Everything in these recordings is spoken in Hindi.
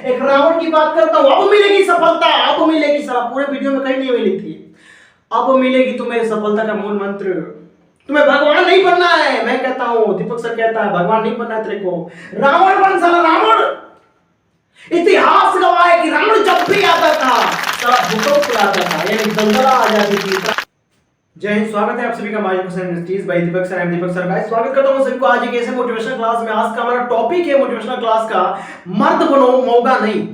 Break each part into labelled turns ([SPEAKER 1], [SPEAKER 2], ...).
[SPEAKER 1] एक रावण की बात करता हूं, अब मिलेगी सफलता, अब मिलेगी सफलता। पूरे वीडियो में कहीं नहीं मिली थी। अब मिलेगी तुम्हें सफलता का मूल मंत्र। तुम्हें भगवान नहीं बनना है, मैं कहता हूं, दीपक सर कहता है भगवान नहीं बनना है तेरे को, रावण बन साला रावण। इतिहास गवाह है कि रावण जब भी आता था साला भूकंप लाता था, यानी दलदला आ जाती थी। जय हिंद, स्वागत है आप सभी का माजिद हुसैन इंडस्ट्रीज बाय दीपक सर। एम दीपक सर गाइस, स्वागत करता हूं सभी को आज एक ऐसे मोटिवेशनल क्लास में। आज का हमारा टॉपिक है मोटिवेशनल क्लास का, मर्द बनो मौका नहीं।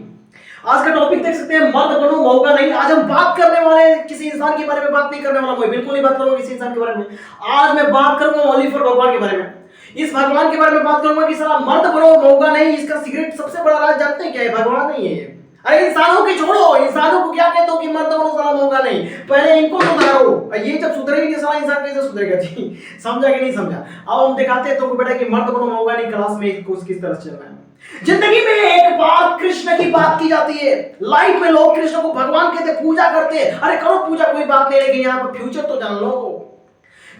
[SPEAKER 1] आज का टॉपिक देख सकते हैं, मर्द बनो मौका नहीं। आज हम बात करने वाले किसी इंसान के बारे में बात नहीं करने वाला, मैं बिल्कुल नहीं बात करूंगा किसी इंसान के बारे में। आज मैं बात करूंगा ओनली फॉर भगवान के बारे में। इस भगवान के बारे में बात करूंगा कि साला मर्द बनो मौका नहीं। इसका सीक्रेट सबसे बड़ा राज जानते हैं क्या है? भगवान नहीं है। अरे इंसानों के छोड़ो, इंसानों को क्या कहते हो कि मर्द बनो साला मौका नहीं, पहले इनको सुधारो। ये जब सुधरेगी साला इंसान कैसे सुधरेगा जी? समझा कि नहीं समझा? अब हम दिखाते हैं तो बेटा कि मर्द बनो मौका नहीं क्लास में किस तरह चल रहा है। जिंदगी में एक बार कृष्ण की बात की जाती है। लाइफ में लोग कृष्ण को भगवान कहते, पूजा करते हैं। अरे करो पूजा, कोई बात नहीं, लेकिन यहाँ पर फ्यूचर तो जान लो।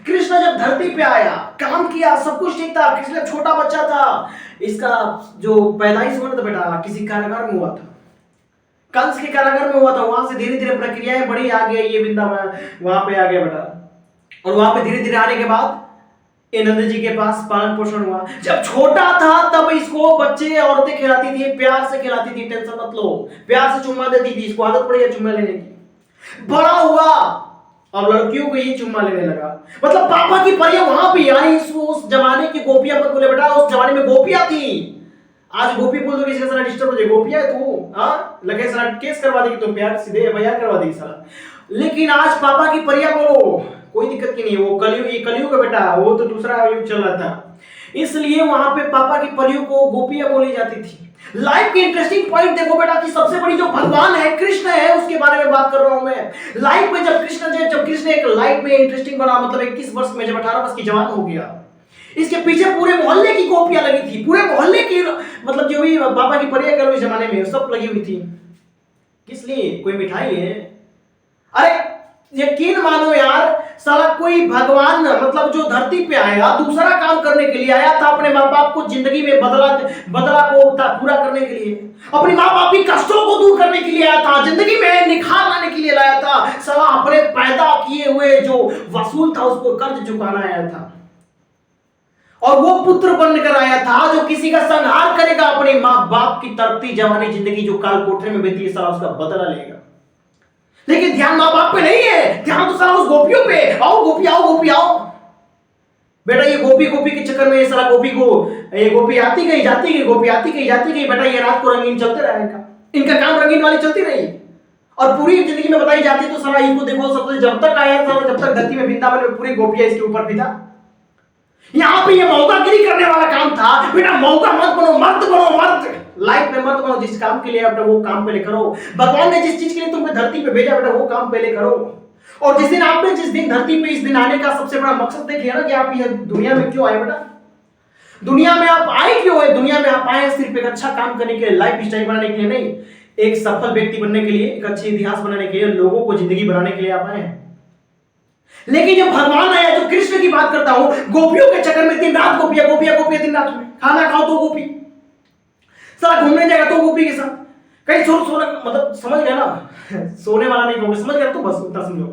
[SPEAKER 1] कृष्ण जब धरती पे आया, काम किया, सब कुछ ठीक था। कृष्ण छोटा बच्चा था, इसका जो पैदाइश हुआ था बेटा किसी कारागार में हुआ था, कंस के कारागार में हुआ था। वहां से धीरे धीरे प्रक्रियाएं बढ़ी, आ गई ये वृंदावन, वहां पे आ गया बेटा। और वहां पे धीरे धीरे आने के बाद नंद जी के पास पालन पोषण हुआ। जब छोटा था तब इसको बच्चे औरतें खिलाती थी, प्यार से खिलाती थी, टेंशन मत लो, प्यार से चुम्मा देती थी। इसको आदत पड़ गई चुम्मा लेने की। बड़ा हुआ, अब लड़कियों को ये चुम्मा लेने लगा। मतलब पापा की परियां वहां पे, यानी उस जमाने की गोपियां मत बोले बेटा, उस जमाने में गोपियां थी। आज गोपी बोल दो किसी का सारा डिस्टर्ब हो जाए, गोपियां है तू, हाँ लगे सारा केस करवा देगी तो प्यार सीधे एफआईआर करवा देगी सारा। लेकिन आज पापा की परियां बोलो, कोई दिक्कत की नहीं। वो कलयुग, ये कलयुग है बेटा, वो तो दूसरा युग चल रहा था, इसलिए वहां पे पापा की परियों को गोपियां बोली जाती थी। लाइफ के इंटरेस्टिंग पॉइंट देखो बेटा कि सबसे बड़ी जो भगवान है, कृष्ण है, उसके बारे में बात कर रहा हूं मैं। लाइफ में जब कृष्ण एक लाइफ में इंटरेस्टिंग बना, मतलब 21 वर्ष में, जब 18 वर्ष की जवान हो गया, इसके पीछे पूरे मोहल्ले की गोपियां लगी थी। पूरे मोहल्ले की, मतलब जो भी पापा की परियां करो इस जमाने में, सब लगी हुई थी। किस लिए? कोई मिठाई है? अरे यकीन मानो यार, साला कोई भगवान, मतलब जो धरती पे आया, दूसरा काम करने के लिए आया था, अपने माँ बाप को जिंदगी में बदला को पूरा करने के लिए, अपनी माँ बाप की कष्टों को दूर करने के लिए आया था, जिंदगी में निखार लाने के लिए लाया था। साला अपने पैदा किए हुए जो वसूल था उसको कर्ज चुकाना आया था। और वो पुत्र बनकर आया था जो किसी का संहार करेगा, अपने माँ बाप की तड़पती जवानी जिंदगी जो काल कोठरे में बीती है, साला उसका बदला लेगा। लेकिन ध्यान माँ बाप पे नहीं है, ध्यान तो सारा उस गोपियों पे। आओ गोपी, आओ गोपी, आओ बेटा। ये गोपी के चक्कर में ये सारा गोपी को, ये गोपी आती गई जाती गई, गोपी आती गई जाती गई बेटा। ये रात को रंगीन चलते रहा, इनका काम रंगीन वाली चलती रही। और पूरी जिंदगी में बताई जाती तो सारा इनको देखो, सबसे जब तक आया था, जब तक धरती में वृंदावन में पूरी गोपियां इसके ऊपर भी था। यहां पे ये मौकागिरी करने वाला काम था बेटा। मौका मत बनो, मर्द बनो, मर्द। लाइफ में मर्द बनो, जिस काम के लिए बेटा वो काम पहले करो। भगवान ने जिस चीज के लिए तुमको धरती पे भेजा बेटा, वो काम पहले करो। और जिस दिन धरती पे इस दिन आने का सबसे बड़ा मकसद देख लिया ना कि आप ये दुनिया में क्यों आए बेटा। दुनिया में आप आए क्यों है? दुनिया में आप आए सिर्फ एक अच्छा काम करने के लिए, लाइफ स्टाइल बनाने के लिए नहीं, एक सफल व्यक्ति बनने के लिए, एक अच्छे इतिहास बनाने के लिए, लोगों को जिंदगी बनाने के लिए आप आए हैं। लेकिन जब भगवान आया, जो कृष्ण की बात करता हूं, गोपियों के चक्कर में दिन रात गोपियां गोपियां गोपियां, दिन रात में खाना खाओ तो गोपी, सारा घूमने जाएगा तो गोपी के साथ, कहीं सोने, मतलब समझ गया ना, सोने वाला नहीं कहूंगा, समझ गया तो बस उतना समझो।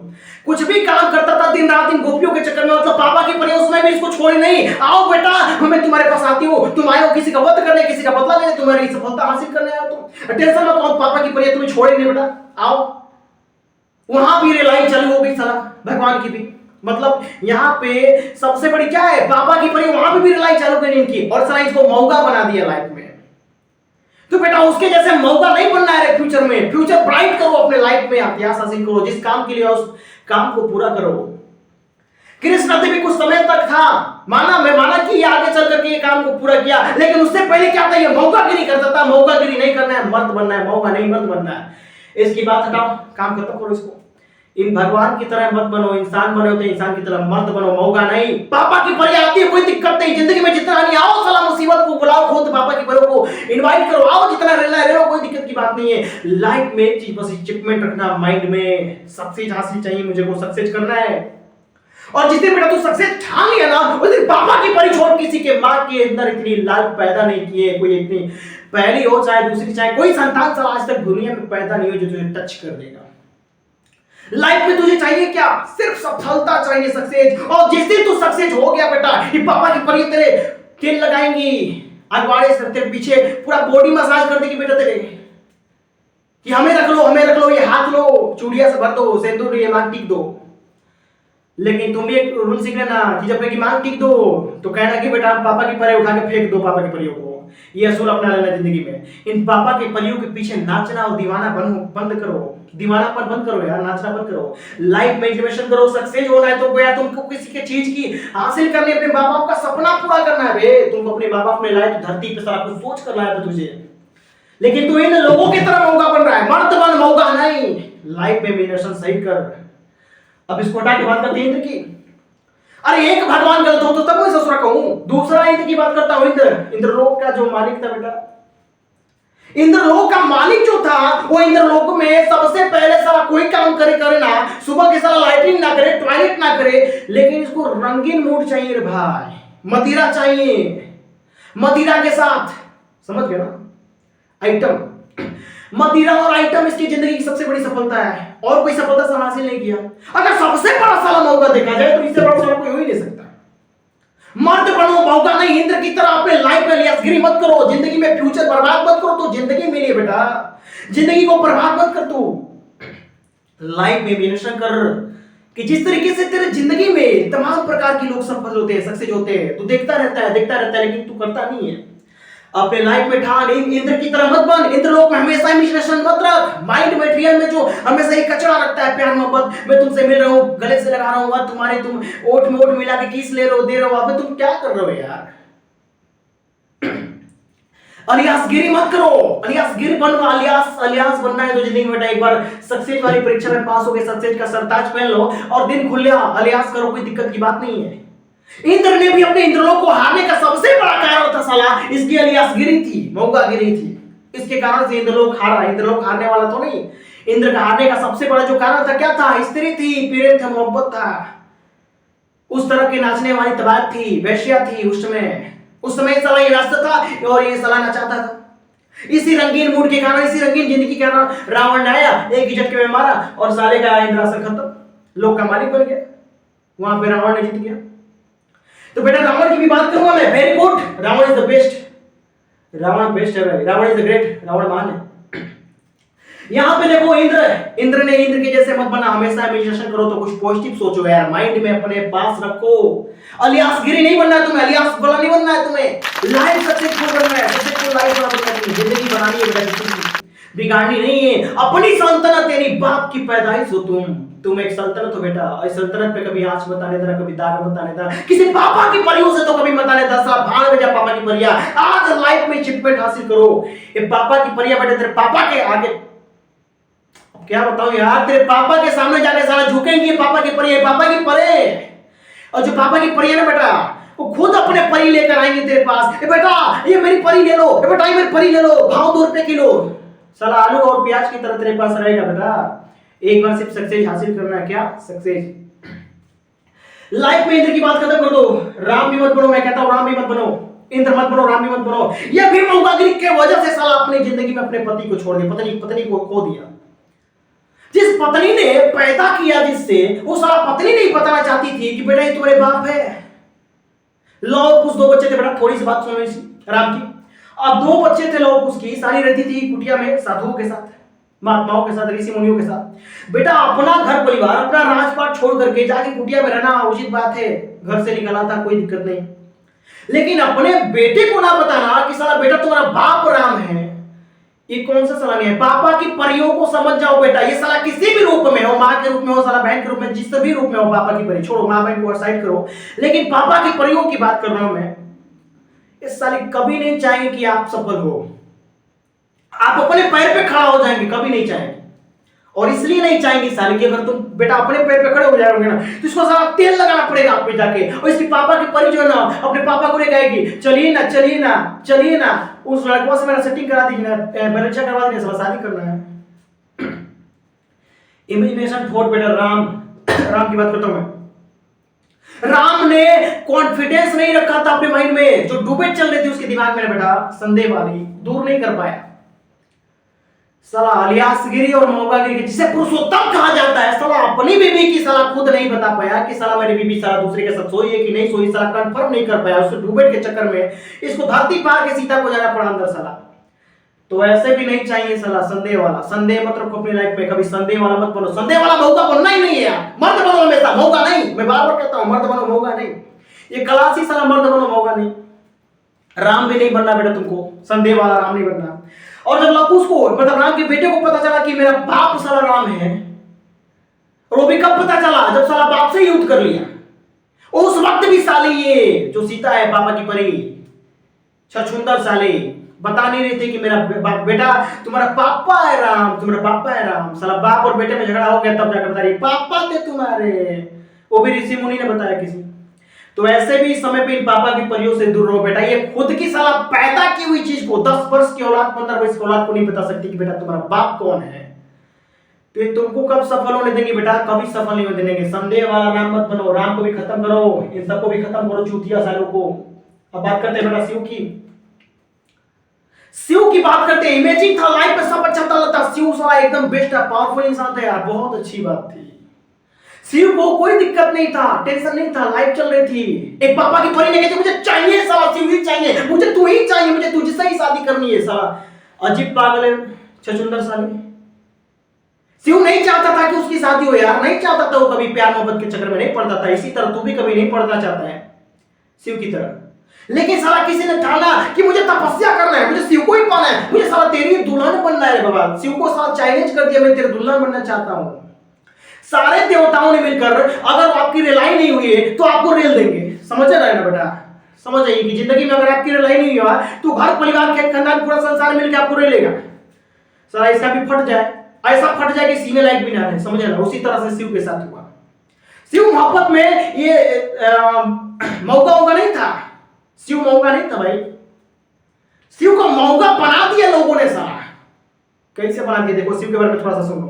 [SPEAKER 1] कुछ भी काम करता था दिन रात इन गोपियों के चक्कर में। मतलब पापा की परियों उसमें भी इसको छोड़ी नहीं। आओ बेटा, मैं तुम्हारे पास आती हूँ, तुम आए हो किसी का वध करने, किसी का बदला लेने, तुम्हारी सफलता हासिल करने आए हो, तुम टेंशन मत लो, पापा की परियां तुम्हें छोड़े नहीं बेटा, आओ। वहां भी रेलाई चालू हो गई साला भगवान की भी। मतलब यहाँ पे सबसे बड़ी क्या है, पापा की परी, वहां पे भी रिलाई चालू करी इनकी, और साला इसको मौका बना दिया लाइफ में। तो बेटा उसके जैसे मौका नहीं बनना है फ्यूचर में। फ्यूचर ब्राइट करो अपने लाइफ में, इतिहास हासिल करो, जिस काम के लिए उस काम को पूरा करो। कृष्ण भी कुछ समय तक था, मैं माना कि ये आगे चल करके ये काम को पूरा किया, लेकिन उससे पहले क्या था, ये मौकागिरी करता था। मौकागिरी नहीं करना है, मर्द बनना है, मौका नहीं मर्द बनना है। इसकी बात हटाओ, काम खत्म करो इसको। इन भगवान की तरह मत बनो, इंसान बने होते इंसान की तरह मर्द बनो, मौका नहीं। पापा की परी आती है, कोई दिक्कत नहीं, जिंदगी में जितना नहीं, आओ साला मुसीबत को बुलाओ, खुद पापा की परी को इनवाइट करो, आओ जितना रहना रह लो, कोई दिक्कत की बात नहीं है। लाइफ में एक चीज बस अचीवमेंट रखना माइंड में, सक्सेस हासिल चाहिए मुझे को, सक्सेस करना है। और जिस दिन बेटा तू सक्सेस ठान लिया ना, उस दिन पापा की परी छोड़ किसी के मां के अंदर इतनी लाल पैदा नहीं किए, कोई इतनी पहली हो चाहे दूसरी, चाहे कोई संतान साला आज तक दुनिया में पैदा नहीं हो जो तुझे टच कर देगा। लाइफ में तुझे चाहिए क्या? सिर्फ सफलता चाहिए, सक्सेस। और जैसे तू सक्सेस हो गया बेटा, ये पापा की परी तेरे तेल लगाएंगी, अगवाड़े से तेरे पीछे पूरा बॉडी मसाज कर देगी बेटा तेरे, कि हमें रख लो, हमें रख लो, ये हाथ लो, चूड़िया से भर दो, सिंदूर ये मांग टिक दो। लेकिन तुम भी एक रूल सीख लेना कि जब की मांग टिक दो तो कहना कि बेटा पापा की परे उठा के फेंक दो पापा की परियों को। ये असूल अपना लेना जिंदगी में। इन पापा के परियों के पीछे नाचना और दीवाना बंद करो, दीवानापन बंद करो यार, नाचना बंद करो। लाइफ में इंटरवेंशन करो। सक्सेस होना है तो यार तुमको किसी के चीज की हासिल करनी, अपने माँ बाप का सपना पूरा करना है बे। तुमको अपने माँ बाप ने लाए तो धरती पे सारा कुछ सोच कर लाया था तुझे, लेकिन तू इन लोगों की तरह मौका बन रहा है। मर्द बन, मौका नहीं। लाइफ में इंटरवेंशन सही कर। अब इसको हटा के बात करते हैं इंद्र की। अरे एक भगवान गलत हो तो तब मैं ससुरा कहूं, दूसरा इंद्र की बात करता हूं। इंद्रलोक का जो मालिक था बेटा, इंद्रलोक का मालिक जो था वो इंद्रलोक में सबसे पहले सारा कोई काम करे ना, सुबह के सारा लाइटिंग ना करे, टॉयलेट ना करे, लेकिन इसको रंगीन मूड चाहिए रे भाई, मदिरा चाहिए, मदिरा के साथ, समझ गए ना, आइटम। मदिरा और आइटम इसकी जिंदगी की सबसे बड़ी सफलता है, और कोई सफलता साला हासिल नहीं किया। अगर सबसे बड़ा साला मौका देखा जाए तो इससे बड़ा साला कोई हो ही नहीं सकता। मर्द बनो, मौका नहीं। इंद्र की तरह अपने लाइफ में लियासगिरी मत करो, जिंदगी में फ्यूचर बर्बाद मत करो। तो जिंदगी मिली बेटा, जिंदगी को बर्बाद मत कर। तू लाइफ में मेहनत कर कि जिस तरीके से तेरे जिंदगी में तमाम प्रकार के लोग सफल होते हैं, सक्सेस होते हैं, तू देखता रहता है लेकिन तू करता नहीं है। अपने लाइफ में ठान, इंद्र की तरह मत बन। इंद्रलोक में हमेशा इमेजिनेशन मत रख। माइंड मटेरियल में जो हमेशा एक कचरा रखता है, प्यार मोहब्बत, मैं तुमसे मिल रहा हूं, गले से लगा रहा हूं, तुम्हारे तुम ओठ में ओठ मिला के किस ले रहे हो, दे रहे हो, अबे तुम क्या कर रहे हो यार? अलियासगिरी मत करो। अलियासगिरी बनना, अलियास बनना है तो जिंदगी में बेटा एक बार सक्सेस वाली परीक्षा में पास हो गए, सक्सेस का सरताज पहन लो और दिन खुल गया, अलियास करो, कोई दिक्कत की बात नहीं है। इंद्र ने भी अपने इंद्रलोक को हारने का सबसे बड़ा कारण था साला इसकी अलियासगिरी थी, मौकागिरी थी। इसके कारण से इंद्रलोक हारा। इंद्रलोक हारने वाला तो नहीं, इंद्र का हारने का सबसे बड़ा जो कारण था क्या था? स्त्री थी, प्रेम था, मोहब्बत था। उस तरह के नाचने वाली तबाक थी, वैश्या थी उस समय साला ये रास्ता था और ये साला नचाता था। इसी रंगीन मूड के कारण, इसी रंगीन जिंदगी के कारण रावण ने आया, एक ही झटके में मारा और साले का इंद्रासन खत्म, लोक का मालिक बन गया। वहां पे रावण ने जीत गया। तो बेटा रावण की भी बात करूंगा मैं। Very good, Ravan is the best. Ravan best है भाई, Ravan is the great, Ravan महान है। यहां पे देखो इंद्र ने इंद्र के जैसे मत बना, हमेशा इमेजिनेशन करो तो कुछ पॉजिटिव सोचो यार, माइंड में अपने पास रखो। अलियासगिरी नहीं बनना है तुम्हें, अलियास वाला नहीं बनना है तुम्हें। लाइफ सक्सेसफुल बनना है, सक्सेसफुल लाइफ बनना है, जिंदगी बनानी है बेटा, किसी की बिगाड़नी नहीं है। अपनी सल्तनत तेरी बाप की पैदाइश हो तुम एक सल्तनत हो बेटा। इस सल्तनत पे कभी आंच बताने देना, कभी दाग बताने देना, किसी पापा की परियों से तो कभी बताने देना। साला भाड़ में जा पापा की परिया। आज लाइफ में अचीवमेंट हासिल करो। ये पापा की परिया बेटा तेरे पापा के आगे क्या बताऊं यार, तेरे पापा के सामने जाके साला झुकेंगे। पापा की परी है, पापा की परे। और जो पापा की परी है ना बेटा, वो खुद अपने परी लेकर आएंगे तेरे पास। ए बेटा ये मेरी परी ले लो, ए बेटा ये मेरी परी ले लो, भाव 2 रुपए किलो। साला आलू और प्याज की तरह तेरे पास रहेगा बेटा। एक बार सिर्फ सक्सेस हासिल करना है। क्या सक्सेस? लाइफ में इंद्र की बात खत्म कर दो। राम भी मत बनो, मैं कहता हूं राम भी मत बनो, इंद्र मत बनो, राम भी मत बनो। यह भी मौकागिरी के वजह से साला अपनी जिंदगी में अपने पति को छोड़ दिया, पत्नी को खो दिया। जिस पत्नी ने पैदा किया, जिससे वो सारा पत्नी नहीं बताना चाहती थी कि बेटा ये तुम्हारे बाप है। लो कुछ 2 बच्चे थे बेटा, थोड़ी सी बात सुनो इसी राम की। अब 2 बच्चे थे, लोग उसकी सारी रहती थी कुटिया में साधुओं के साथ, महात्माओं के साथ, ऋषि मुनियों के साथ। बेटा अपना घर परिवार, अपना राजपाट छोड़ करके जाके कुटिया में रहना उचित बात है। घर से निकला था, कोई दिक्कत नहीं, लेकिन अपने बेटे को ना बताना कि साला बेटा तुम्हारा बाप राम है, ये कौन सा सलाह है? पापा की परियों को समझ जाओ बेटा। ये साला किसी भी रूप में हो, माँ के रूप में हो, साला बहन के रूप में, जिस भी रूप में हो, पापा की परी छोड़ो, माँ बहन को साइड करो, लेकिन पापा की परियों की बात कर रहा हूं मैं। इस साले कभी नहीं चाहेंगे कि आप सफल हो, आप अपने पैर पे खड़ा हो जाएंगे, कभी नहीं चाहेंगे। और इसलिए नहीं चाहेंगे साले कि अगर तुम बेटा अपने पैर पे खड़े हो जाओगे ना तो इसको सारा तेल लगाना पड़ेगा आप पे जाके। और इसकी पापा की परी जो है ना अपने पापा को लेकर आएगी, चलिए ना चलिए ना चलिए ना, उस लड़कों से मेरा सेटिंग करा दीजिए ना, बच्चा करवा दीजिए, सब शादी करना है। इमेजिनेशन थॉट बेटा। राम की बात करता हूं मैं। राम ने कॉन्फिडेंस नहीं रखा था अपने माइंड में, जो डुबेट चल रही थी उसके दिमाग में बेटा, संदेह वाली दूर नहीं कर पाया। साला अलियासगिरी और मौकागिरी के जिसे पुरुषोत्तम कहा जाता है, साला अपनी बीबी की साला खुद नहीं बता पाया कि साला मेरी बीबी साला दूसरे के साथ सोई है कि नहीं सोई, साला कंफर्म नहीं कर पाया। उससे डुबेट के चक्कर में इसको धरती पार के सीता को जाना पड़ा अंदर साला। तो ऐसे भी नहीं चाहिए साला संदेह वाला। संदेह मत रखो अपनी लाइफ में, कभी संदेह वाला मत बनो। संदेह वाला मौका बनना ही नहीं है यार, मर्द बनो हमेशा, मौका नहीं। मैं बार बार कहता हूं मर्द बनो मौका नहीं, ये क्लासी साला मर्द बनो मौका नहीं। राम भी नहीं बनना बेटा तुमको, संदेह वाला राम नहीं बनना। और जब लकुश को मतलब राम के बेटे को पता चला कि मेरा बाप साला राम है, और वो भी कब पता चला जब साला बाप से युद्ध कर लिया। उस वक्त भी साली ये जो सीता है पापा की परी छछुंदर साली बता नहीं रही थी कि मेरा बेटा तुम्हारा पापा है राम, तुम्हारा पापा है राम। साला बाप और बेटे में झगड़ा हो गया तब जाकर बता रही पापा थे तुम्हारे, वो भी ऋषि मुनि ने बताया किसी। तो ऐसे भी इस समय पे इन पापा की परियों से दूर रहो बेटा। ये खुद की साला पैदा की हुई चीज को 10 वर्ष की औलाद 15 वर्ष की औलाद को नहीं बता सकती कि बेटा तुम्हारा बाप कौन है। तो ये तुमको कब सफल होने देंगे बेटा, कभी सफल नहीं होने देंगे। संदेह वाला राम मत बनो, राम को भी खत्म करो, इन सबको भी खत्म करो चूतिया सालों को। अब बात करते हैं बेटा शिव की। शिव की बात करते हैं। इमेजिंग था लाइफ में सब अच्छा था, शिव साला एकदम बेस्ट है, पावरफुल इंसान था यार, बहुत अच्छी बात थी। शिव को कोई दिक्कत नहीं था, टेंशन नहीं था, लाइफ चल रही थी। एक पापा की परी ने कहा मुझे चाहिए साला शिव ही चाहिए, मुझे तू ही चाहिए, मुझे तुझसे ही शादी करनी है। साला अजीब पागल है छछुंदर साली। शिव नहीं चाहता था कि उसकी शादी हो यार, नहीं चाहता था वो, कभी प्यार मोहब्बत के चक्कर में नहीं पड़ता था। इसी तरह तू भी कभी नहीं पड़ना चाहता है शिव की तरह। लेकिन साला किसी ने ठाना कि मुझे तपस्या करना है, मुझे शिव को ही पाना है, मुझे साला तेरी दुल्हन बनना है बाबा। शिव को साला चैलेंज कर दिया, मैं तेरे दुल्हन बनना चाहता हूं। सारे देवताओं ने मिलकर अगर आपकी रिलाई नहीं हुई है तो आपको रेल देंगे। समझ रहे हैं ना बेटा, समझ आइए कि जिंदगी में अगर आपकी रिलाई नहीं हुआ तो घर परिवार खेत खानदान पूरा संसार मिलकर आपको रेलेगा। साला इसका भी फट जाए, ऐसा फट जाए कि सीने लायक भी ना रहे। समझ ना, उसी तरह से शिव के साथ हुआ। शिव मोहब्बत में ये मौका होगा नहीं था, शिव मौका नहीं था भाई, शिव को मौका बना दिया लोगों ने। साला कैसे बना दिया देखो, शिव के बारे में थोड़ा सा सुनो।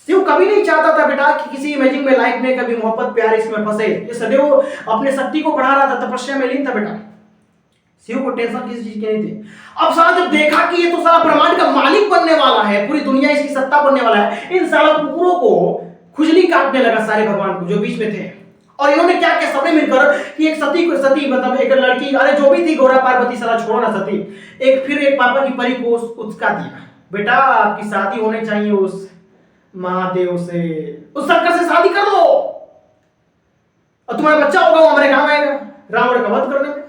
[SPEAKER 1] शिव कभी नहीं चाहता था बेटा कि किसी इमेजिंग में लाइफ में कभी मोहब्बत प्यार इसमें फंसे। ये सदैव अपने शक्ति को बढ़ा रहा था, तपस्या में लीन था बेटा। शिव को टेंशन किसी चीज की नहीं थी। अब साला जब देखा कि ये तो साला ब्रह्मांड का मालिक बनने वाला है, पूरी दुनिया इसकी सत्ता बनने वाला है, इन साला कुकुरों को खुजली काटने लगा सारे भगवान को जो बीच में थे। और इन्होंने क्या क्या सबने मिलकर कि एक सती मतलब एक लड़की, अरे जो भी थी गौरा पार्वती, साला छोड़ो ना सती, एक पापा की परी को उचका दिया, बेटा आपकी शादी होने चाहिए उस महादेव से, उस शंकर से शादी कर लो और तुम्हारा बच्चा होगा, वो हमारे काम आएगा रावण का वध करने में।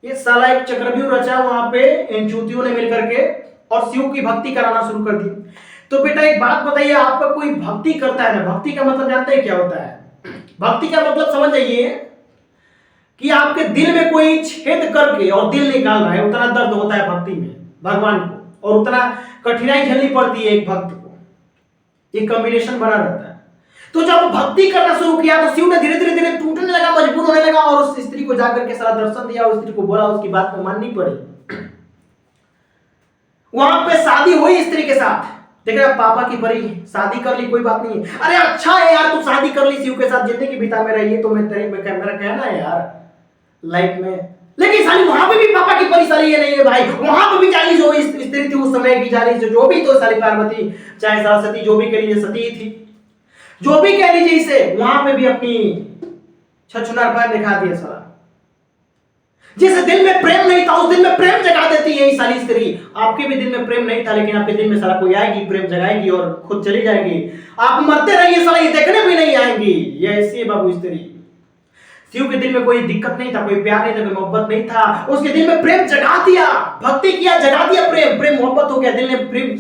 [SPEAKER 1] ये साला एक चक्रव्यूह रचा वहां पे इन चूतियों ने मिलकर के और शिव की भक्ति कराना शुरू कर दी। तो बेटा एक बात बताइए, आपका कोई भक्ति करता है ना, भक्ति का मतलब जानते हैं क्या होता है? भक्ति का मतलब समझ जाइए कि आपके दिल में कोई छेद करके और दिल निकाल रहा है, उतना दर्द होता है भक्ति में भगवान को, और उतना कठिनाई झेलनी पड़ती है एक भक्त को। ये कॉम्बिनेशन बना रहता है। तो जब भक्ति करना शुरू किया तो शिव ने धीरे धीरे धीरे टूटने लगा, मजबूर होने लगा, और उस स्त्री को जाकर के सारा दर्शन दिया, उस स्त्री को बोला, उसकी बात को माननी पड़ी। वहां पे शादी हुई स्त्री के साथ, देख रहे पापा की परी शादी कर ली, कोई बात नहीं है, अरे अच्छा है यार तू शादी कर ली शिव के साथ, जिंदगी बिता में रही है, तो मेरा कहना है यार लाइफ में। लेकिन साली वहां पे भी पापा की परी साली ये नहीं है भाई, वहां पे भी जाली जो स्त्री थी उस समय की जाली जो भी तो साली पार्वती चाहे सरस्वती जो भी कह लीजिए सती थी, जो भी कह लीजिए इसे, वहां पे भी अपनी छछुनार पैर दिखा दिया साला। जिस दिल में प्रेम नहीं था उस दिल में प्रेम जगा देती है साली स्त्री। आपके भी दिल में प्रेम नहीं था, लेकिन आपके दिल में साला कोई आएगी, प्रेम जगाएगी और खुद चली जाएगी। आप मरते रहिए साला, ये देखने भी नहीं आएंगी। ये ऐसी है बाबू स्त्री। शिव के दिल में कोई दिक्कत नहीं था, कोई प्यार नहीं था, कोई मोहब्बत नहीं था, उसके दिल में प्रेम जगा दिया, भक्ति किया, जगा दिया प्रेम मोहब्बत हो गया, दिल ने प्रेम,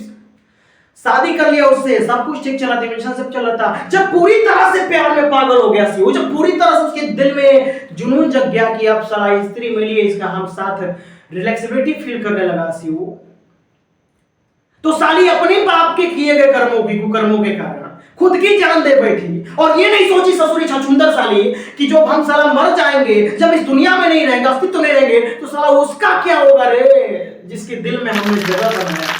[SPEAKER 1] शादी कर लिया उससे, सब कुछ ठीक चला था, रिलेशनशिप चल रहा था। जब पूरी तरह से प्यार में पागल हो गया शिव, जब पूरी तरह से उसके दिल में जुनून जग गया कि अब साला स्त्री मिली है, इसका हम साथ रिलैक्सिबिलिटी फील करने लगा शिव, तो साली अपने बाप के किए गए कुकर्मों के कारण खुद की जान दे बैठी। और ये नहीं सोची ससुरी छछुंदर साली कि जो हम साला मर जाएंगे, जब इस दुनिया में नहीं रहेंगे, अस्तित्व नहीं रहेंगे, तो साला उसका क्या होगा रे, जिसके दिल में हमने जगह बनाया।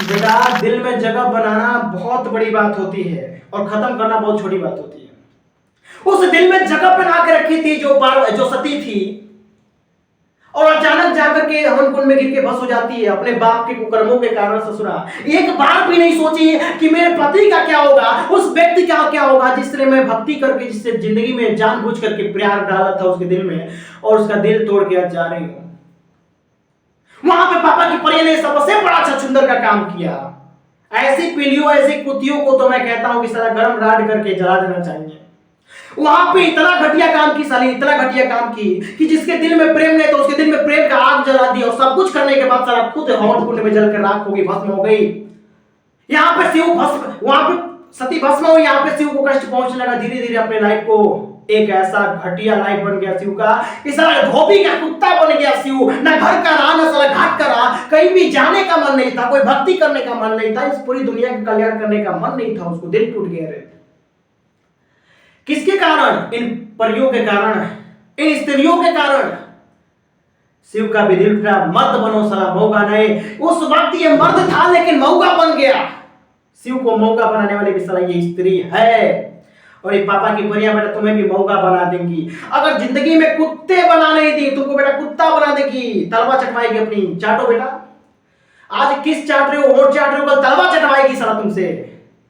[SPEAKER 1] बेटा दिल में जगह बनाना बहुत बड़ी बात होती है और खत्म करना बहुत छोटी बात होती है। उस दिल में जगह बना के रखी थी जो सती थी, और अचानक जाकर के हवन कुंड में गिर के भस्म हो जाती है अपने बाप के कुकर्मों के कारण। ससुरा एक बार भी नहीं सोची कि मेरे पति का क्या होगा, उस व्यक्ति का क्या होगा जिसने मैं भक्ति करके, जिससे जिंदगी में जानबूझ करके प्यार डाला था उसके दिल में, और उसका दिल तोड़ के आज जा रही हूं। वहां पे पापा की परी ने सबसे बड़ा छछूंदर का काम किया। ऐसी पीलियों, ऐसी कुतियों को तो मैं कहता हूं कि सारा गरम राड करके जला देना चाहिए। वहां पे इतना घटिया काम की साली, इतना घटिया काम की कि जिसके दिल में प्रेम नहीं तो उसके दिल में प्रेम का आग जला दिया, और सब कुछ करने के बाद साला खुद हवन कुंड में जलकर राख हो गई, भस्म हो गई। यहाँ पे शिव भस्म, वहां पे सती भस्म हुई, यहाँ पे शिव को कष्ट पहुंचने लगा। धीरे धीरे अपने लाइफ को एक ऐसा घटिया लाइफ बन गया शिव का कि साला धोबी का कुत्ता बन गया शिव। ना घर का रहा, ना साला घाट का रहा, कहीं भी जाने का मन नहीं था, कोई भक्ति करने का मन नहीं था, इस पूरी दुनिया का कल्याण करने का मन नहीं था उसको। दिल टूट गया रे। किसके कारण? इन परियों के कारण, इन स्त्रियों के कारण शिव का भी दिल टूटा। मर्द बनो साला, मौका नहीं। उस वक्त ये मर्द था लेकिन मौका बन गया। शिव को मौका बनाने वाली भी साला ये स्त्री है। और ये पापा की परियां बेटा तुम्हें भी मौका बना देंगी। अगर जिंदगी में कुत्ते बना नहीं दी, तुमको बेटा कुत्ता बना देगी, तलवा चटवाएगी अपनी। चाटो बेटा, आज किस चाट रहे हो? वोट चाट रहे हो, कल तलवा चटवाएगी साला तुमसे।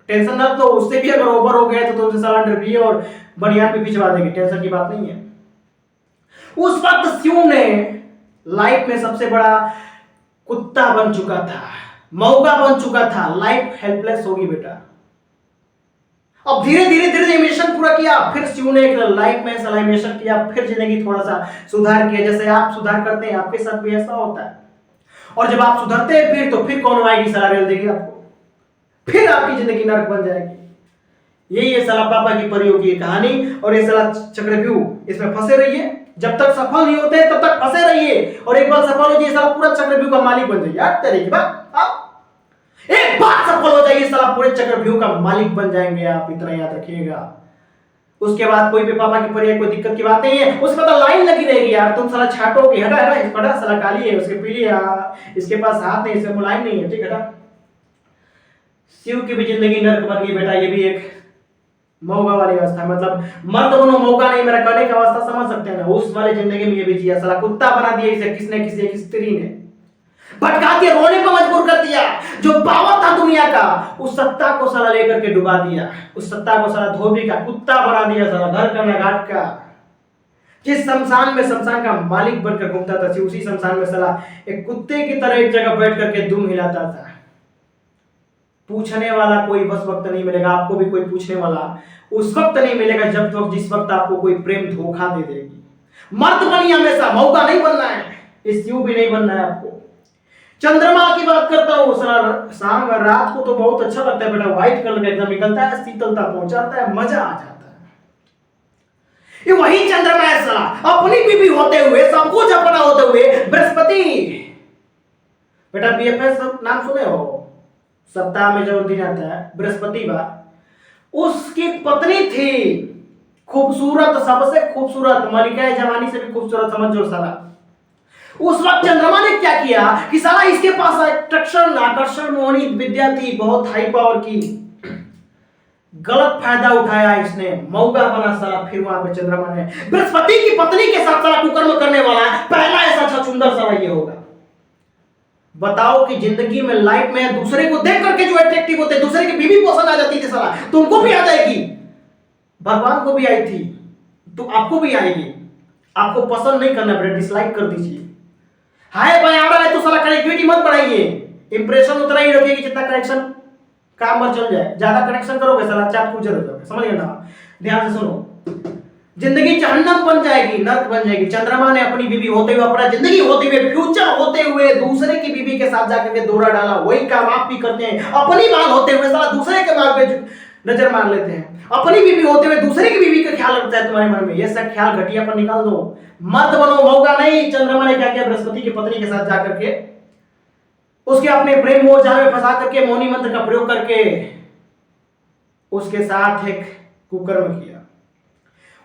[SPEAKER 1] टेंशन ना, तो उससे भी अगर ओवर हो गया तो तुमसे साला डरबी और बनियान भी पिछवा देगी। टेंशन की बात नहीं है। उस वक्त शिव ने लाइफ में सबसे बड़ा कुत्ता बन चुका था, मौका बन चुका था। लाइफ हेल्पलेस होगी बेटा। अब धीरे धीरे धीरे मिशन पूरा किया, फिर शिव ने एक लाइफ में सलाइमेशन किया, फिर जिंदगी थोड़ा सा सुधार किया। जैसे आप सुधार करते हैं आपके साथ भी ऐसा होता है, और जब आप सुधरते हैं फिर तो फिर कौन आएगी सलाह रेल देगी आपको, फिर आपकी जिंदगी नरक बन जाएगी। यही है साला पापा की परियों की कहानी, और ये साला चक्रव्यूह, इसमें फंसे रहिए। जब तक सफल नहीं होते तब तक फंसे रहिए, और एक बार सफल हो जाइए साला पूरा चक्रव्यूह का मालिक बन जाइए। यार तेरे की बात, एक बार सफल हो जाइए साला पूरे चक्रव्यूह का मालिक बन जाएंगे आप, इतना याद रखिएगा। उसके बाद कोई भी पापा की परिया कोई दिक्कत की बात नहीं है। उसमें तो लाइन लगी रहेगी यार, तुम साला छाटोगे, हटा हटा हटा, साला काली है, उसके पीली है, इसके पास हाथ नहीं, इसमें मुलायम नहीं है, ठीक हटा। शिव की भी जिंदगी नर्क बन गई बेटा। ये भी एक मौका वाली अवस्था, मतलब मर्द बनो मौका नहीं, मेरा कहने का अवस्था समझ सकते हैं ना। उस वाले जिंदगी में ये भी जिया, साला कुत्ता बना दिया इसे किसने, किसी एक स्त्री ने भटका दिया, रोने पर मजबूर कर दिया। जो पावर था दुनिया का, उस सत्ता को साला लेकर के डुबा दिया। उस सत्ता को साला धोबी का कुत्ता बना दिया, साला घर का ना घाट का। जिस शमशान में शमशान का मालिक बनकर घूमता था, उसी शमशान में साला एक कुत्ते की तरह एक जगह बैठ करके दुम हिलाता था। पूछने वाला कोई बस वक्त नहीं मिलेगा आपको, भी कोई पूछने वाला उस वक्त नहीं मिलेगा जब तक जिस वक्त आपको कोई प्रेम धोखा दे देगी। मर्द बनिए हमेशा, मौका नहीं बनना है, इस शिव भी नहीं बनना है आपको। चंद्रमा की बात करता हूँ, शाम रात को तो बहुत अच्छा लगता है बेटा, व्हाइट कलर का एकदम निकलता है, शीतलता पहुंचाता है, मजा आ जाता है। ये वही चंद्रमा है साला, अपनी बीवी होते हुए, सब कुछ अपना होते हुए। बृहस्पति बेटा, बीएफएस नाम सुने हो? सप्ताह में जो दिन आता है बृहस्पतिवार, उसकी पत्नी थी खूबसूरत, सबसे खूबसूरत, मलिका जवानी से भी खूबसूरत, समझ लो साला। उस वक्त चंद्रमा ने क्या किया कि साला इसके पास अट्रैक्शन, आकर्षण, मोहनी विद्या थी बहुत हाई पावर की। गलत फायदा उठाया इसने, मौका बना साला। फिर वहां पे चंद्रमा ने बृहस्पति की पत्नी के साथ साला कुकर्म करने वाला पहला ऐसा छछूंदर साला ये होगा। बताओ कि जिंदगी में, लाइफ में दूसरे को देख करके जो अट्रैक्टिव होते, दूसरे की बीवी पसंद आ जाती थी साला, तुमको भी आ जाएगी, भगवान को भी आई थी, तो आपको भी आएगी। आपको पसंद नहीं करना बेटा, डिसलाइक कर दीजिए। हाय भाई आ रहा है तो साला कनेक्टिविटी मत बढ़ाइए, इंप्रेशन उतना ही रखिए कि जितना कनेक्शन काम पर चल जाए। ज्यादा कनेक्शन करोगे साला चाट कुचर हो जाओगे, समझ गए ना? ध्यान से सुनो, जिंदगी जहन्नम बन जाएगी, नर्क बन जाएगी। चंद्रमा ने अपनी बीवी होते हुए, अपना जिंदगी होते हुए, फ्यूचर होते हुए दूसरे की बीवी के साथ जाकर के दौरा डाला। वही काम आप भी करते हैं, अपनी माल होते हुए साला दूसरे के माल पे नजर मार लेते हैं। अपनी बीवी होते हुए दूसरे की बीवी का ख्याल रखता है तुम्हारे मन में। ये सब ख्याल घटिया पर निकाल दो, मत बनो, मौका नहीं। चंद्रमा ने क्या किया, बृहस्पति की पत्नी के साथ जाकर के उसके अपने प्रेम मोह जाल में फंसा करके मौनी मंत्र का प्रयोग करके उसके साथ एक कुकर्म किया।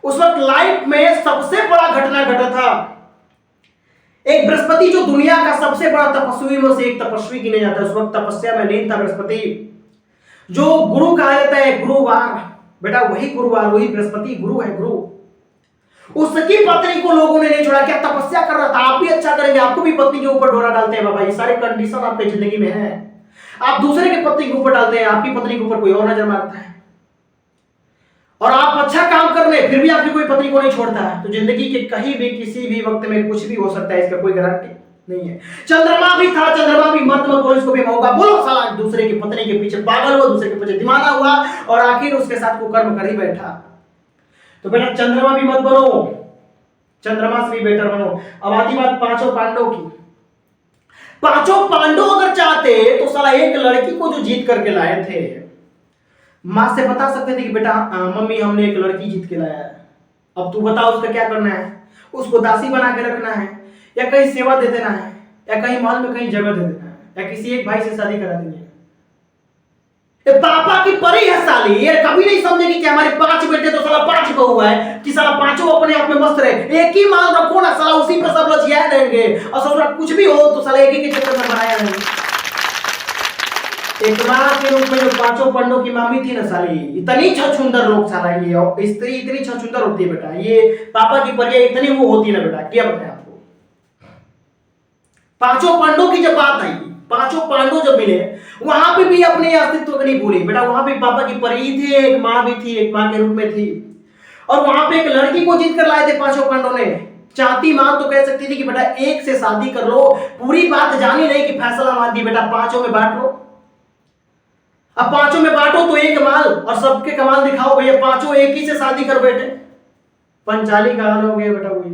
[SPEAKER 1] उस वक्त लाइफ में सबसे बड़ा घटना घटा था। एक बृहस्पति जो दुनिया का सबसे बड़ा तपस्वी में से एक तपस्वी गिने जाता है, उस वक्त तपस्या में लीन था बृहस्पति, जो गुरु कहा जाता है, गुरुवार। बेटा वही गुरुवार, वही बृहस्पति गुरु है, गुरु। उसकी पत्नी को लोगों ने नहीं छोड़ा, क्या तपस्या कर रहा था। आप भी अच्छा करेंगे, आपको भी पत्नी के ऊपर डोरा डालते हैं बाबा, ये सारे कंडीशन आपके जिंदगी में है। आप दूसरे के पत्नी के ऊपर डालते हैं, आपकी पत्नी के ऊपर कोई और नजर मारता है, और आप अच्छा काम कर रहे फिर भी आपकी कोई पत्नी को नहीं छोड़ता है, तो जिंदगी के कहीं भी किसी भी वक्त में कुछ भी हो सकता है, इसका कोई गारंटी नहीं है। चंद्रमा भी था, चंद्रमा भी मत बोलो, इसको भी मौका बोलो, साला दूसरे की पत्नी के पीछे पागल हुआ, दूसरे के पीछे दीवाना हुआ, और आखिर उसके साथ को कर्म कर ही बैठा। तो बेटा चंद्रमा भी मत बनो, चंद्रमा से भी बेटर बनो। अब आती बात पांचों पांडव की। पांचों पांडव अगर चाहते तो साला एक लड़की को जो जीत करके लाए थे, मां से बता सकते थे कि बेटा मम्मी हमने एक लड़की जीत के लाया है, अब तू बता उसका क्या करना है, उसको दासी बना के रखना है, या कहीं सेवा दे देना है, या कहीं महल में कहीं जगह दे देना है, या किसी एक भाई से शादी करा देनी है। पापा की परी है साली, ये कभी नहीं समझेगी कि हमारे 5 बेटे तो साला 5 बहू है, कि साला पांचों अपने आप में मस्त रहे। एक ही माल रखो ना साला, उसी पर सब लोग जिया रहेंगे, और साला कुछ भी हो तो साला एक ही के चक्कर में बनाया रहेंगे। एक मां के रूप में जो पांचों पांडवों की मामी थी ना साली, इतनी छछुंदर लोग साला, ये और स्त्री इतनी छछुंदर होती है बेटा, ये पापा की परिया इतनी वो होती है ना बेटा, क्या बताएं आपको। पांचों पांडवों की जब बात आई, पांचों पांडव जब मिले, वहां पे भी अपने अस्तित्व को नहीं भूले बेटा, वहां पे पापा की परी थी, एक मां भी थी, एक मां के रूप में थी, और वहां पे एक लड़की को जीत कर लाए थे पांचों पांडवों ने। चाहती मां तो कह सकती थी कि बेटा एक से शादी कर लो, पूरी बात जानी नहीं कि फैसला मान दी बेटा पांचों में बांट लो। अब पांचों में बांटो तो एक माल, और सबके कमाल दिखाओ भैया, पांचों एक ही से शादी कर बैठे, पंचाली का हाल हो गया बेटा। वही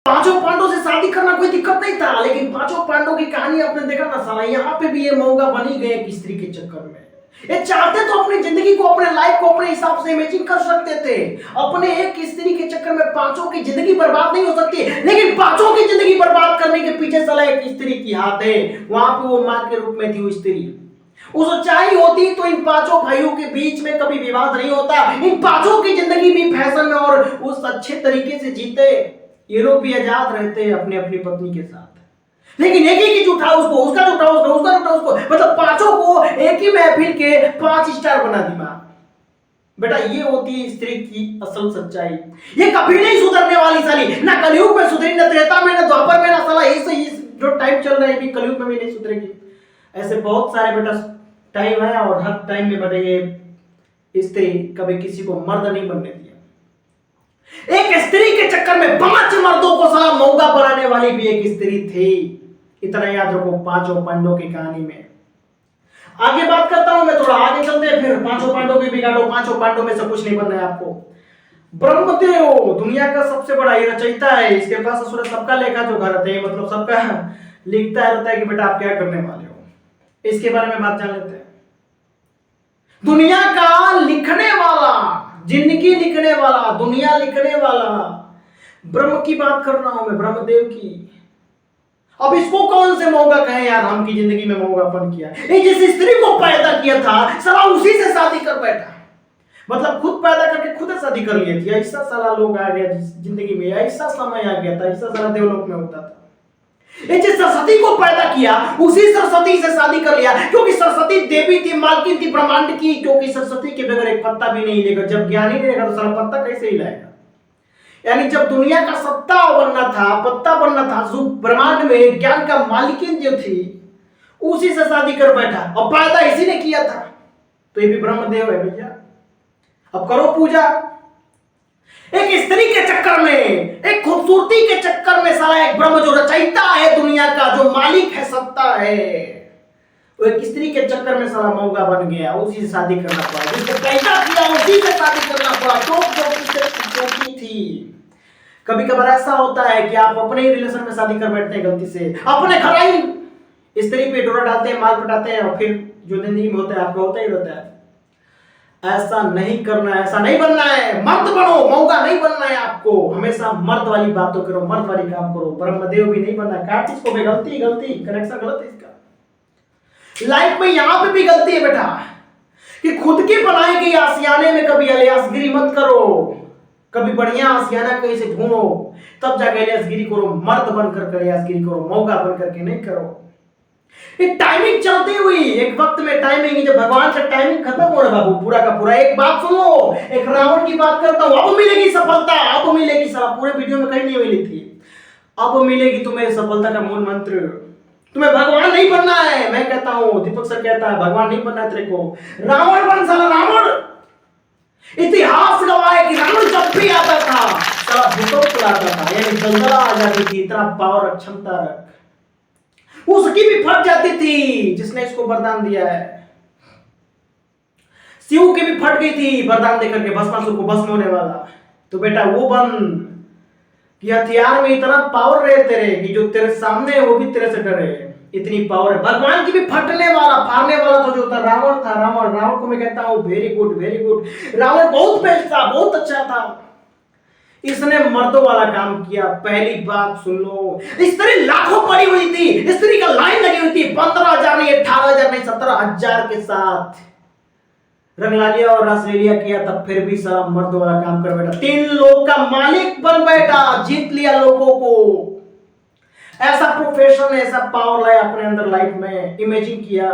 [SPEAKER 1] पांचों पांडवों से शादी करना कोई दिक्कत नहीं था, लेकिन पांचों पांडवों की कहानी आपने देखा ना साला, यहाँ पे भी ये मौका बनी गए एक स्त्री के चक्कर में। ये चाहते तो अपनी जिंदगी को, अपने लाइफ को अपने हिसाब से इमेजिन कर सकते थे, अपने एक स्त्री के चक्कर में पांचों की जिंदगी बर्बाद नहीं हो सकती, लेकिन पांचों की जिंदगी बर्बाद करने के पीछे साला एक स्त्री की हाथ है। वहां पे वो मां के रूप में थी वो स्त्री। वो सच्चाई होती तो इन पांचों भाइयों के बीच में कभी विवाद नहीं होता, इन पांचों की जिंदगी भी फैशन में और उस अच्छे तरीके से जीते, ये लोग भी आजाद रहते अपने अपनी पत्नी के साथ। लेकिन एक ही की झूठा उसको, उसका झूठा उसको, उसका झूठा उसको, मतलब पांचों को एक ही महफिल के 5 स्टार बना दी मां। बेटा ये होती है स्त्री की असल सच्चाई, ये कभी नहीं सुधरने वाली साली, ना कलयुग में सुधरी, ना त्रेता में, ना द्वापर में, ना साला ये जो टाइम चल रहा है भी कलयुग में भी नहीं सुधरेगी। ऐसे बहुत सारे बेटा टाइम है, और हर टाइम में बेटा ये स्त्री कभी किसी को मर्द नहीं बनने दिया। एक स्त्री के चक्कर में 5 मर्दों को साला मौका बनाने वाली भी एक स्त्री थी, इतना याद रखो पांचों पांडवों की कहानी में। आगे बात करता हूं मैं, थोड़ा आगे चलते हैं, फिर पांचों पांडवों की बिगाड़ो, पांचों पांडवों में से कुछ नहीं बनना है आपको। ब्रह्मदेव दुनिया का सबसे बड़ा ये रचयिता है, इसके पास असुर सबका लेखा जो घर है, मतलब सबका लिखता रहता है कि बेटा आप क्या करने वाले हो, इसके बारे में बात जान लेते हैं। दुनिया का लिखने वाला, जिंदगी लिखने वाला, दुनिया लिखने वाला ब्रह्म की बात कर रहा हूं मैं, ब्रह्मदेव की। अब इसको कौन से मौका कहे यार, हम की जिंदगी में मौकापन किया, ये जिस स्त्री को पैदा किया था साला उसी से शादी कर बैठा, मतलब खुद पैदा करके खुद शादी कर लिए थी। ऐसा साला लोग आ गया जिंदगी में, ऐसा समय आ गया था, ऐसा साला देवलोक में होता था। ये जिस सरस्वती को पैदा किया उसी सरस्वती से शादी कर लिया, क्योंकि सरस्वती देवी थी, मालकिन थी ब्रह्मांड की, क्योंकि सरस्वती के बगैर एक पत्ता भी नहीं लेगा। जब ज्ञानी नहीं रहेगा तो सारा पत्ता कैसे हिलाएगा। यानी जब दुनिया का सत्ता बनना था, पत्ता बनना था, जो ब्रह्मांड में ज्ञान का मालिकिन जो थी उसी से शादी कर बैठा, और पैदा इसी ने किया था, तो ये भी ब्रह्मदेव है भैया। अब करो पूजा। एक स्त्री के चक्कर में, एक खूबसूरती के चक्कर में साला एक ब्रह्म जो रचयिता है दुनिया का, जो मालिक है, सत्ता है, वो एक स्त्री के चक्कर में साला मौका बन गया, उसी से शादी करना पड़ा, जिसको पैदा किया उसी से शादी करना पड़ा, जो थी। कभी कभार ऐसा होता है कि आप अपने ही रिलेशन में शादी कर बैठते हैं गलती से, अपने घर आई स्त्री पे डोरा डालते हैं, माल पटाते हैं, और फिर जो जिंदगी में होता है आपका होता ही रहता है। ऐसा नहीं करना है, ऐसा नहीं बनना है, मर्द बनो, मौका नहीं बनना है आपको, हमेशा मर्द वाली बातों करो, मर्द वाली काम करो, ब्रह्मदेव भी नहीं बनना। काट इसको भी, गलती कनेक्शन गलत है इसका। लाइफ में यहां पे भी गलती है बेटा, कि खुद की बनाई गई आशियाने में कभी अलियासगिरी मत करो, कभी बढ़िया आशियाना कहीं से ढूंढो, तब जाके इलियासगिरी करो, मर्द बनकर इलियासगिरी करो, मौका बन करके नहीं करो। एक टाइमिंग चलती हुई, एक वक्त में टाइमिंग, जब भगवान का टाइमिंग खत्म हो रहा बाबू पूरा का पूरा। एक बात सुनो, एक रावण की बात करता हूं, अब मिलेगी सफलता, अब मिलेगी सफलता। पूरे वीडियो में कहीं नहीं मिली थी। अब मिलेगी तुम्हें सफलता का मूल मंत्र। तुम्हें भगवान नहीं बनना है, मैं कहता हूं, दीपक सर कहता है भगवान नहीं बनना है तेरे को, रावण बन साला रावण। इतिहास गवाह है कि रावण जब भी आता था साला भूकंप चलाता था, यानी दलदला आ जाती थी, इतना पावर और क्षमता रख, उसकी भी फट जाती थी जिसने इसको वरदान दिया है। शिव की भी फट गई थी वरदान देकर के, भस्मासुर को भस्म होने वाला। तो बेटा वो बन कि हथियार में इतना पावर रहे तेरे कि जो तेरे सामने है वो भी तेरे से डरे, इतनी पावर है। भगवान की भी फटने वाला, फाड़ने वाला तो जो था रावण था। रावण को मैं कहता हूं very good very good. Ravan बहुत बेस्ट था, बहुत अच्छा था, इसने मर्दों वाला काम किया। पहली बात सुन लो, स्त्री लाखों पड़ी हुई थी, स्त्री का लाइन लगी हुई थी, 15,000 नहीं, 18,000 नहीं, 17,000 के साथ रंगलालिया और रासलीला किया, तब फिर भी सारा मर्द वाला काम कर बैठा। 3 लोग का मालिक बन बैठा, जीत लिया लोगों को। ऐसा प्रोफेशन, ऐसा पावर लाया अपने अंदर लाइफ में, इमेजिन किया।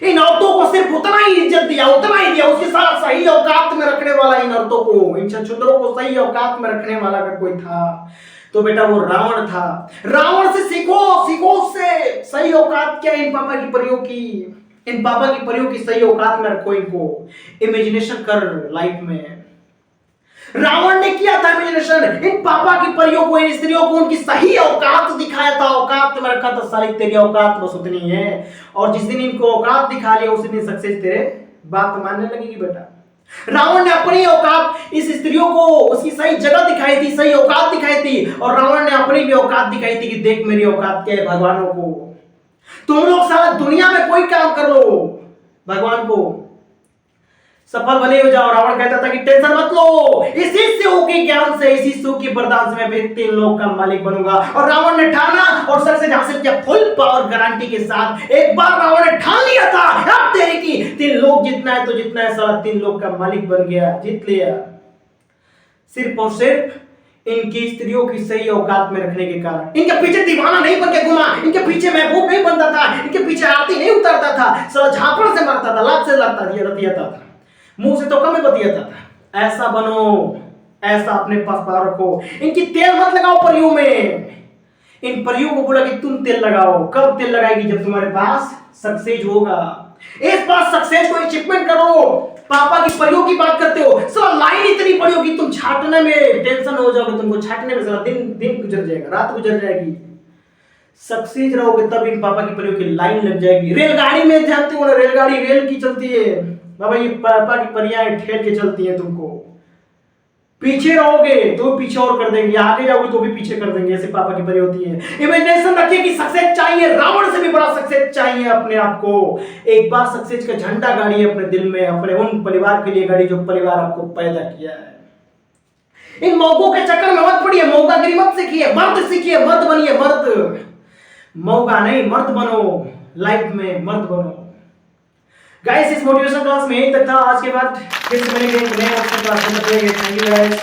[SPEAKER 1] इन औरतों को सिर्फ उतना ही इज्जत दिया, उतना ही दिया, उसके साथ सही औकात में रखने वाला, इन औरतों को, इन छछूंदरों को सही औकात में रखने वाला अगर कोई था तो बेटा वो रावण था। रावण से सीखो, सीखो उससे, सही औकात क्या, इन पापा की परियों की, इन पापा की परियों की सही औकात में रखो इनको। इमेजिनेशन कर लाइफ में। रावण ने किया था इमेजिनेशन, इन पापा की परियों को, इन स्त्रियों को उनकी सही औकात दिखाया था, औकात में रखा था। साली तेरी औकात बस उतनी है, और जिस दिन इनको औकात दिखा लिया उस दिन सक्सेस तेरे बात मानने लगेगी बेटा। रावण ने अपनी औकात इस स्त्रियों को उसकी सही जगह दिखाई थी, सही औकात दिखाई थी, और रावण ने अपनी भी औकात दिखाई थी कि देख मेरी औकात क्या है भगवानों को। तुम लोग सारा दुनिया में कोई काम कर लो, भगवान को सफल भले हो जाओ। रावण कहता था कि टेंशन मत लो, इसी शिव के ज्ञान से, इसी शिव की वरदान से मैं भी 3 लोग का मालिक बनूंगा। और रावण ने ठाना और सक्सेस हासिल किया फुल पावर गारंटी के साथ। एक बार रावण ने ठान लिया था, अब तेरे की 3 लोग जितना है तो जितना है, साला 3 लोग का मालिक बन गया, जीत लिया। सिर्फ और सिर्फ इनकी स्त्रियों की सही औकात में रखने के कारण। इनके पीछे दीवाना नहीं बन के घुमा, इनके पीछे महबूब नहीं बनता था, इनके पीछे आरती नहीं उतारता था, साला झापड़ से मारता था, लात से लगता था, मुंह से तो कम ही बतियाता था। ऐसा बनो, ऐसा अपने पास पावर रखो। इनकी तेल मत लगाओ परियों में। इन परियों को बोला कि तुम तेल लगाओ। कब तेल लगाएगी? जब तुम्हारे पास सक्सेस होगा। इस बार सक्सेस को अचीवमेंट करो। पापा की परियों की बात करते हो, साला लाइन इतनी बड़ी होगी तुम छाटने में टेंशन हो जाओगे, तुमको छाटने में साला दिन गुजर जाएगा, रात गुजर जाएगी। सक्सेस रहोगे तब इन पापा की परियों की लाइन लग जाएगी। रेलगाड़ी में जानते हो ना, रेलगाड़ी रेल की चलती है बाबा, ये पापा की परियां ठेल के चलती हैं तुमको। पीछे रहोगे तो पीछे और कर देंगे, आगे जाओगे तो भी पीछे कर देंगे, ऐसे पापा की परी होती है। इमेजिनेशन रखिए कि सक्सेस चाहिए, रावण से भी बड़ा सक्सेस चाहिए अपने आप को। एक बार सक्सेस का झंडा गाड़िए अपने दिल में, अपने उन परिवार के लिए गाड़ी जो परिवार आपको पैदा किया है। इन मौकों के चक्कर में मत पड़िए, मौकागिरी मत सीखिए, मर्द सीखिए, मर्द बनिए, मर्द। मौका नहीं, मर्द बनो, लाइफ में मर्द बनो। गाइस इस मोटिवेशन क्लास में यही तक था। आज के बाद फिर से मिलेंगे नए क्लास में। Thank you guys.